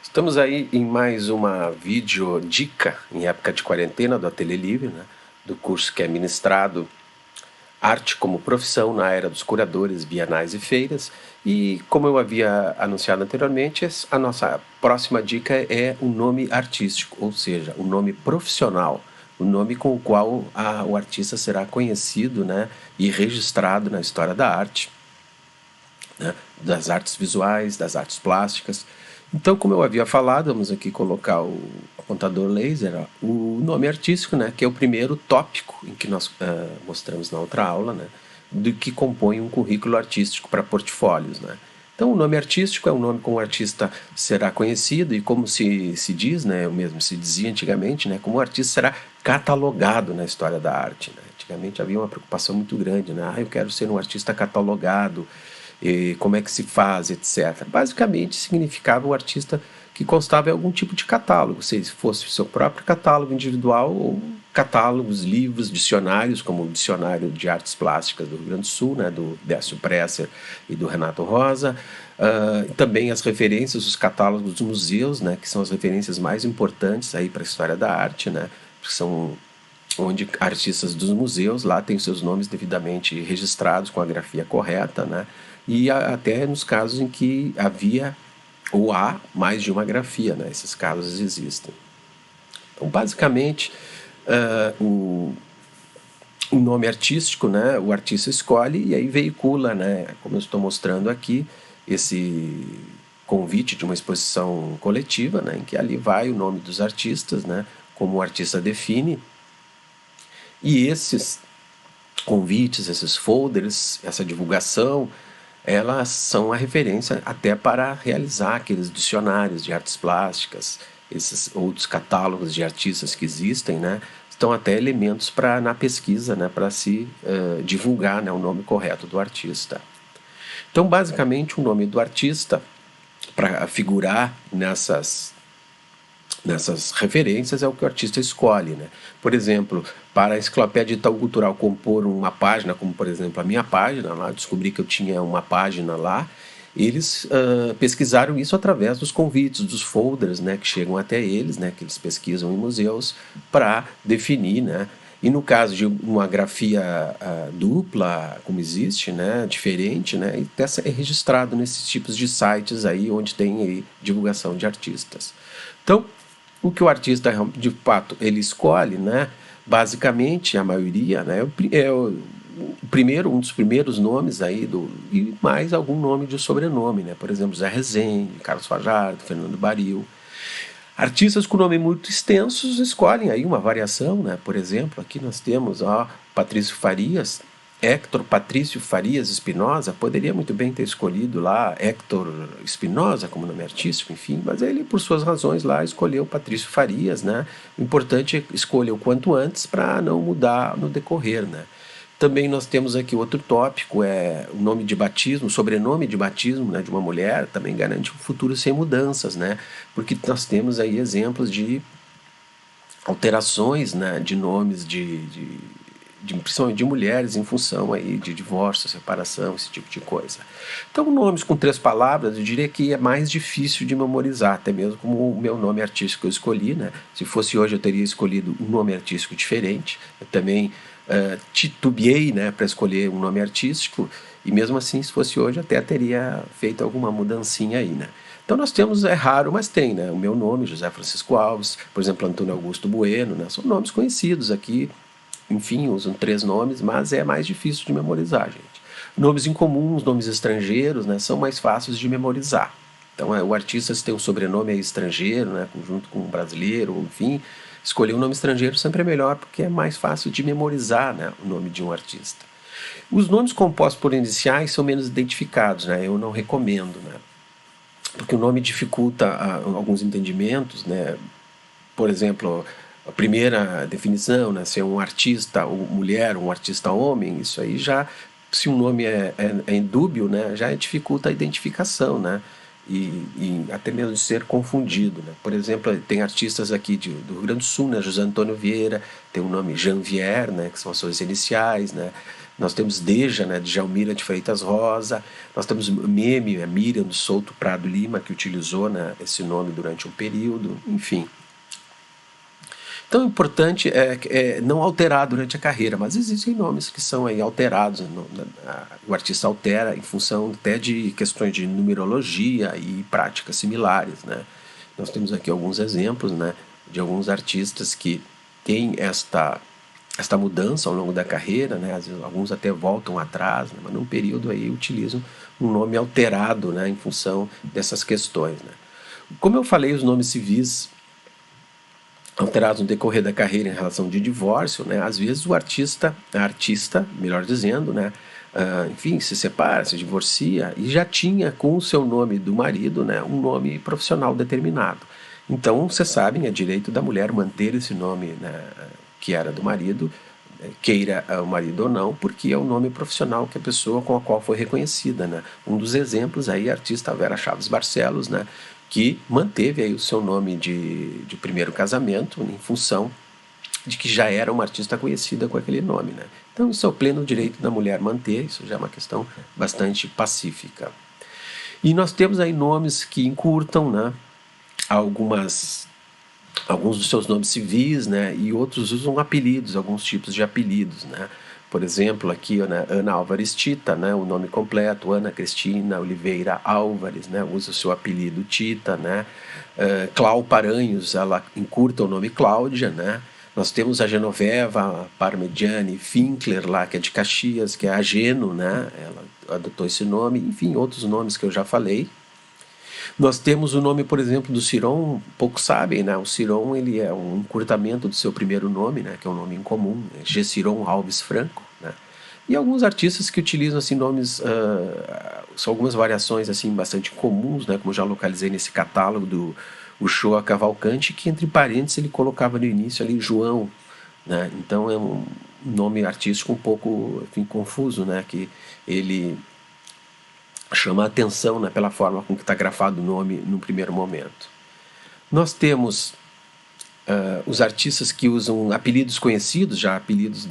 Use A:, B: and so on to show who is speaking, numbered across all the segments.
A: Estamos aí em mais uma vídeo dica em época de quarentena do Ateliê Livre, né? Do curso que é ministrado Arte como Profissão na Era dos Curadores, Bienais e Feiras. E como eu havia anunciado anteriormente, a nossa próxima dica é o nome artístico, ou seja, o nome profissional, o nome com o qual o artista será conhecido, né, e registrado na história da arte, né, das artes visuais, das artes plásticas. Então, como eu havia falado, vamos aqui colocar o apontador laser, ó, o nome artístico, né, que é o primeiro tópico em que nós mostramos na outra aula, né, do que compõe um currículo artístico para portfólios, né. Então, o nome artístico é um nome como o artista será conhecido e como se diz, né, eu mesmo se dizia antigamente, né, como o artista será catalogado na história da arte, né. Antigamente havia uma preocupação muito grande, né, eu quero ser um artista catalogado, e como é que se faz, etc. Basicamente significava o artista que constava em algum tipo de catálogo, se fosse o seu próprio catálogo individual ou catálogos, livros, dicionários, como o Dicionário de Artes Plásticas do Rio Grande do Sul, né, do Décio Presser e do Renato Rosa, também as referências, os catálogos dos museus, né, que são as referências mais importantes aí para a história da arte, né, que são onde artistas dos museus lá têm seus nomes devidamente registrados com a grafia correta, né? E até nos casos em que havia ou há mais de uma grafia, né? Esses casos existem. Então, basicamente, o nome artístico, né? O artista escolhe e aí veicula, né? Como eu estou mostrando aqui, esse convite de uma exposição coletiva, né? Em que ali vai o nome dos artistas, né? Como o artista define. E esses convites, esses folders, essa divulgação, elas são a referência até para realizar aqueles dicionários de artes plásticas, esses outros catálogos de artistas que existem, né? Estão até elementos para na pesquisa, né? Para se divulgar, né? O nome correto do artista. Então, basicamente, o nome do artista para figurar nessas referências é o que o artista escolhe, né? Por exemplo, para a Enciclopédia Itaú Cultural compor uma página, como por exemplo a minha página lá, descobri que eu tinha uma página lá, eles pesquisaram isso através dos convites, dos folders, né, que chegam até eles, né, que eles pesquisam em museus para definir, né? E no caso de uma grafia dupla, como existe, né, diferente, né, é registrado nesses tipos de sites aí onde tem aí divulgação de artistas. Então, o que o artista de fato ele escolhe, né? Basicamente a maioria, né? É o primeiro, um dos primeiros nomes aí e mais algum nome de sobrenome, né? Por exemplo, Zé Rezende, Carlos Fajardo, Fernando Baril. Artistas com nome muito extensos escolhem aí uma variação, né? Por exemplo, aqui nós temos Patrício Farias, Héctor Patrício Farias Espinosa, poderia muito bem ter escolhido lá Héctor Espinosa como nome artístico, enfim, mas ele, por suas razões lá, escolheu Patrício Farias, né? O importante é escolher o quanto antes para não mudar no decorrer, né? Também nós temos aqui outro tópico, é o nome de batismo, o sobrenome de batismo, né, de uma mulher, também garante um futuro sem mudanças, né? Porque nós temos aí exemplos de alterações, né, de nomes principalmente de mulheres em função aí de divórcio, separação, esse tipo de coisa. Então, nomes com 3 palavras, eu diria que é mais difícil de memorizar, até mesmo como o meu nome artístico que eu escolhi, né? Se fosse hoje eu teria escolhido um nome artístico diferente. Eu também titubeei, né, para escolher um nome artístico e mesmo assim, se fosse hoje, até teria feito alguma mudancinha aí, né? Então nós temos, é raro, mas tem, né? O meu nome, José Francisco Alves, por exemplo, Antônio Augusto Bueno, né? São nomes conhecidos aqui, enfim, usam 3 nomes, mas é mais difícil de memorizar, gente. Nomes incomuns, nomes estrangeiros, né, são mais fáceis de memorizar. Então, o artista, se tem um sobrenome estrangeiro, né, junto com um brasileiro, enfim, escolher um nome estrangeiro sempre é melhor, porque é mais fácil de memorizar, né, o nome de um artista. Os nomes compostos por iniciais são menos identificados, né, eu não recomendo, né, porque o nome dificulta alguns entendimentos, né, por exemplo, a primeira definição, né, ser um artista mulher, um artista homem, isso aí já, se um nome é dúbio, né, já dificulta a identificação, né, e até mesmo de ser confundido, né? Por exemplo, tem artistas aqui do Rio Grande do Sul, né? José Antônio Vieira, tem o nome Janvier, né? Que são as suas iniciais, né? Nós temos Deja, né? De Jalmira de Freitas Rosa. Nós temos Meme, a Miriam do Souto Prado Lima, que utilizou, né, esse nome durante um período. Enfim. Então, o importante é não alterar durante a carreira, mas existem nomes que são aí alterados. O artista altera em função até de questões de numerologia e práticas similares, né? Nós temos aqui alguns exemplos, né, de alguns artistas que têm esta mudança ao longo da carreira, né? Às vezes, alguns até voltam atrás, né, mas num período aí utilizam um nome alterado, né, em função dessas questões, né? Como eu falei, os nomes civis alterados no decorrer da carreira em relação de divórcio, né? Às vezes a artista, melhor dizendo, né? Enfim, se separa, se divorcia e já tinha com o seu nome do marido, né, um nome profissional determinado. Então, vocês sabem, é direito da mulher manter esse nome, né, que era do marido, queira o marido ou não, porque é o nome profissional que a pessoa com a qual foi reconhecida, né? Um dos exemplos aí é a artista Vera Chaves Barcelos, né, que manteve aí o seu nome de primeiro casamento em função de que já era uma artista conhecida com aquele nome, né? Então isso é o pleno direito da mulher manter, isso já é uma questão bastante pacífica. E nós temos aí nomes que encurtam, né, alguns dos seus nomes civis, né, e outros usam apelidos, alguns tipos de apelidos, né? Por exemplo, aqui, né, Ana Álvares Tita, né, o nome completo, Ana Cristina Oliveira Álvares, né, usa o seu apelido Tita, né? Clau Paranhos, ela encurta o nome Cláudia, né? Nós temos a Genoveva Parmigiani Finkler, lá, que é de Caxias, que é a Geno, né? Ela adotou esse nome, enfim, outros nomes que eu já falei. Nós temos o nome, por exemplo, do Ciron, poucos sabem, né? O Ciron, ele é um encurtamento do seu primeiro nome, né? Que é um nome incomum, é Gessiron Alves Franco, né? E alguns artistas que utilizam assim nomes, são algumas variações assim bastante comuns, né? Como já localizei nesse catálogo do Uchoa Cavalcante, que entre parênteses ele colocava no início ali João, né? Então é um nome artístico um pouco, enfim, confuso, né? Que ele chama a atenção, né, pela forma com que está grafado o nome no primeiro momento. Nós temos os artistas que usam apelidos conhecidos, já apelidos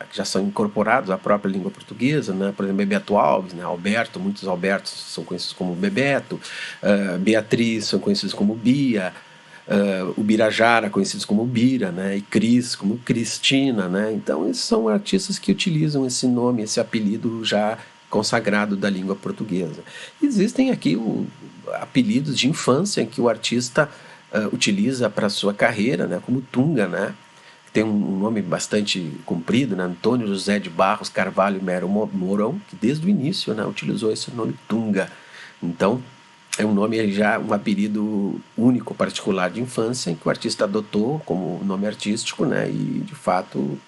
A: que já são incorporados à própria língua portuguesa, né? Por exemplo, Bebeto Alves, né? Alberto, muitos Albertos são conhecidos como Bebeto, Beatriz são conhecidos como Bia, Ubirajara conhecidos como Bira, né? E Cris como Cristina, né? Então esses são artistas que utilizam esse nome, esse apelido já consagrado da língua portuguesa. Existem aqui apelidos de infância que o artista utiliza para a sua carreira, né, como Tunga, né, que tem um nome bastante comprido, né, Antônio José de Barros Carvalho Mero Mourão, que desde o início, né, utilizou esse nome Tunga. Então, é um nome já, um apelido único, particular de infância, que o artista adotou como nome artístico, né, e de fato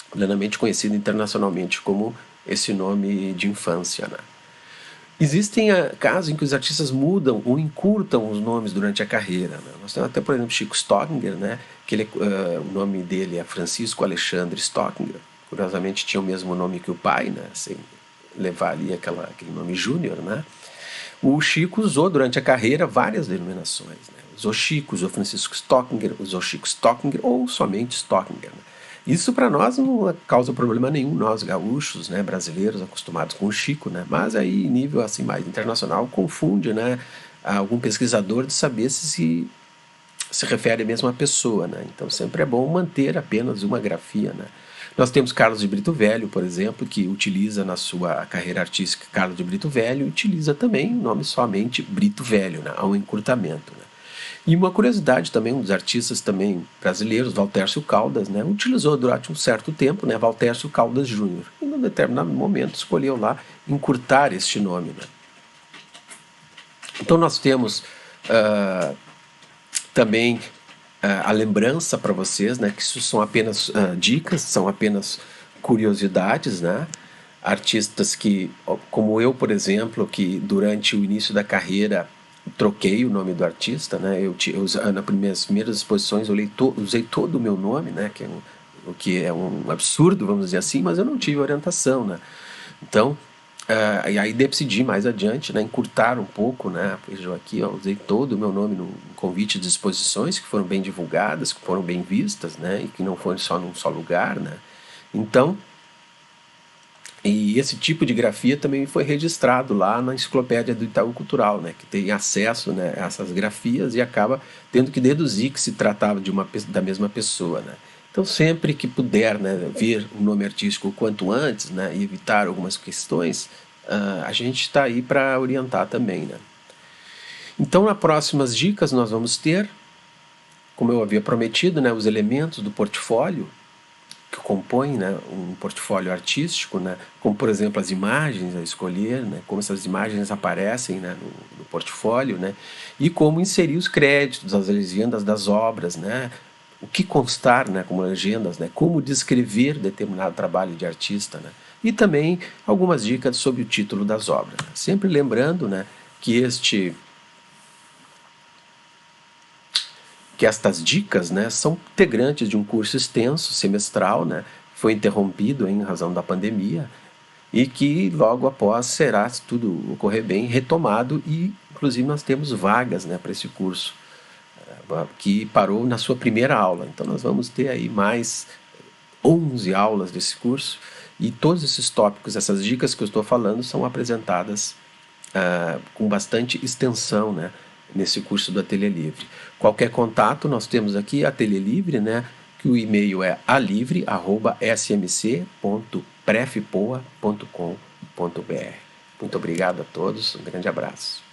A: plenamente conhecido internacionalmente como esse nome de infância, né. Existem casos em que os artistas mudam ou encurtam os nomes durante a carreira, né? Nós temos até, por exemplo, Chico Stockinger, né? Que o nome dele é Francisco Alexandre Stockinger. Curiosamente tinha o mesmo nome que o pai, né? Sem levar ali aquele nome Júnior, né? O Chico usou durante a carreira várias denominações, né? Usou Chico, usou Francisco Stockinger, usou Chico Stockinger ou somente Stockinger, né? Isso para nós não causa problema nenhum, nós gaúchos, né, brasileiros acostumados com o Chico, né, mas aí nível assim mais internacional confunde, né, algum pesquisador de saber se refere à mesma pessoa, né. Então sempre é bom manter apenas uma grafia, né. Nós temos Carlos de Brito Velho, por exemplo, que utiliza na sua carreira artística Carlos de Brito Velho, utiliza também o nome somente Brito Velho, né, há um encurtamento, né. E uma curiosidade também, um dos artistas também brasileiros, Valtércio Caldas, né, utilizou durante um certo tempo, né, Valtércio Caldas Júnior, e num determinado momento escolheu lá encurtar este nome, né. Então nós temos também a lembrança para vocês, né, que isso são apenas dicas, são apenas curiosidades, né. Artistas que, como eu, por exemplo, que durante o início da carreira troquei o nome do artista, né? Nas primeiras exposições eu usei todo o meu nome, né? O que é um absurdo, vamos dizer assim, mas eu não tive orientação, né? Então, E aí decidi mais adiante, né, encurtar um pouco, né, pois eu aqui usei todo o meu nome no convite de exposições que foram bem divulgadas, que foram bem vistas, né, e que não foram só num só lugar, né. Então, e esse tipo de grafia também foi registrado lá na enciclopédia do Itaú Cultural, né, que tem acesso, né, a essas grafias e acaba tendo que deduzir que se tratava da mesma pessoa, né. Então, sempre que puder, né, ver o nome artístico o quanto antes, né, e evitar algumas questões, a gente está aí para orientar também, né. Então, nas próximas dicas nós vamos ter, como eu havia prometido, né, os elementos do portfólio que compõem, né, um portfólio artístico, né, como por exemplo as imagens a escolher, né, como essas imagens aparecem, né, no portfólio, né, e como inserir os créditos, as legendas das obras, né, o que constar, né, como legendas, né, como descrever determinado trabalho de artista, né, e também algumas dicas sobre o título das obras, né. Sempre lembrando, né, que estas dicas, né, são integrantes de um curso extenso, semestral, né, foi interrompido em razão da pandemia e que logo após será, se tudo ocorrer bem, retomado e inclusive nós temos vagas, né, para esse curso, que parou na sua primeira aula. Então nós vamos ter aí mais 11 aulas desse curso e todos esses tópicos, essas dicas que eu estou falando são apresentadas com bastante extensão, né, nesse curso do Ateliê Livre. Qualquer contato, nós temos aqui Ateliê Livre, né, que o e-mail é alivre@smc.prefpoa.com.br. Muito obrigado a todos, um grande abraço.